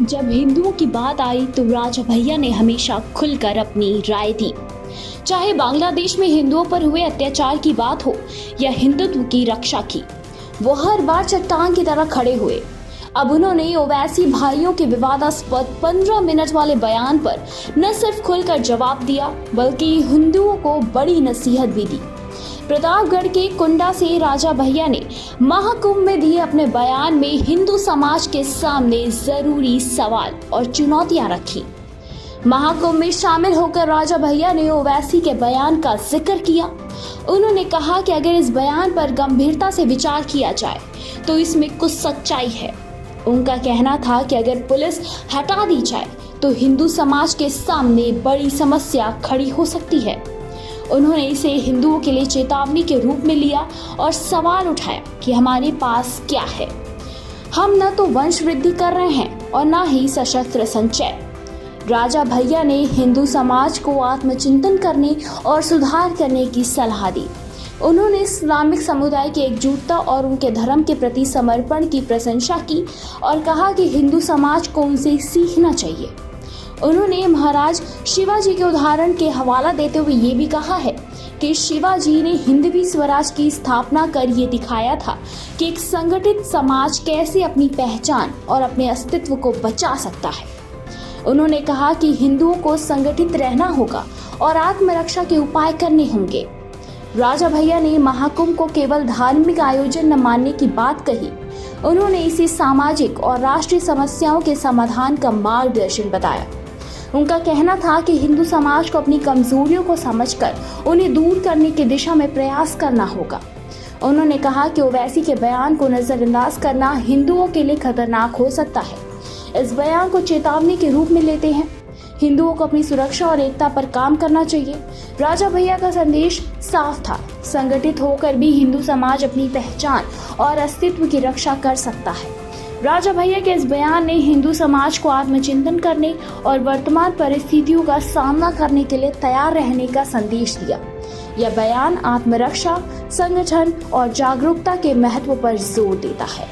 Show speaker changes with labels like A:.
A: जब हिंदुओं की बात आई तो राजा भैया ने हमेशा खुलकर अपनी राय दी। चाहे बांग्लादेश में हिंदुओं पर हुए अत्याचार की बात हो या हिंदुत्व की रक्षा की, वो हर बार चट्टान की तरह खड़े हुए। अब उन्होंने ओवैसी भाइयों के विवादास्पद 15 मिनट वाले बयान पर न सिर्फ खुलकर जवाब दिया बल्कि हिंदुओं को बड़ी नसीहत भी दी। प्रतापगढ़ के कुंडा से राजा भैया ने महाकुंभ में दिए अपने बयान में हिंदू समाज के सामने जरूरी सवाल और चुनौतियां रखी। महाकुंभ में शामिल होकर राजा भैया ने ओवैसी के बयान का जिक्र किया। उन्होंने कहा कि अगर इस बयान पर गंभीरता से विचार किया जाए तो इसमें कुछ सच्चाई है। उनका कहना था कि अगर पुलिस हटा दी जाए तो हिंदू समाज के सामने बड़ी समस्या खड़ी हो सकती है। उन्होंने इसे हिंदुओं के लिए चेतावनी के रूप में लिया और सवाल उठाया कि हमारे पास क्या है। हम न तो वंश वृद्धि कर रहे हैं और न ही सशस्त्र संचय। राजा भैया ने हिंदू समाज को आत्मचिंतन करने और सुधार करने की सलाह दी। उन्होंने इस्लामिक समुदाय की एकजुटता और उनके धर्म के प्रति समर्पण की प्रशंसा की और कहा कि हिंदू समाज को उनसे सीखना चाहिए। उन्होंने महाराज शिवाजी के उदाहरण के हवाला देते हुए ये भी कहा है कि शिवाजी ने हिंदवी स्वराज की स्थापना कर ये दिखाया था कि एक संगठित समाज कैसे अपनी पहचान और अपने अस्तित्व को बचा सकता है। उन्होंने कहा कि हिंदुओं को संगठित रहना होगा और आत्मरक्षा के उपाय करने होंगे। राजा भैया ने महाकुंभ को केवल धार्मिक आयोजन न मानने की बात कही। उन्होंने इसे सामाजिक और राष्ट्रीय समस्याओं के समाधान का मार्गदर्शन बताया। उनका कहना था कि हिंदू समाज को अपनी कमजोरियों को समझकर उन्हें दूर करने की दिशा में प्रयास करना होगा। उन्होंने कहा कि ओवैसी के बयान को नजरअंदाज करना हिंदुओं के लिए खतरनाक हो सकता है। इस बयान को चेतावनी के रूप में लेते हैं। हिंदुओं को अपनी सुरक्षा और एकता पर काम करना चाहिए। राजा भैया का संदेश साफ था, संगठित होकर भी हिंदू समाज अपनी पहचान और अस्तित्व की रक्षा कर सकता है। राजा भैया के इस बयान ने हिंदू समाज को आत्मचिंतन करने और वर्तमान परिस्थितियों का सामना करने के लिए तैयार रहने का संदेश दिया। यह बयान आत्मरक्षा, संगठन और जागरूकता के महत्व पर जोर देता है।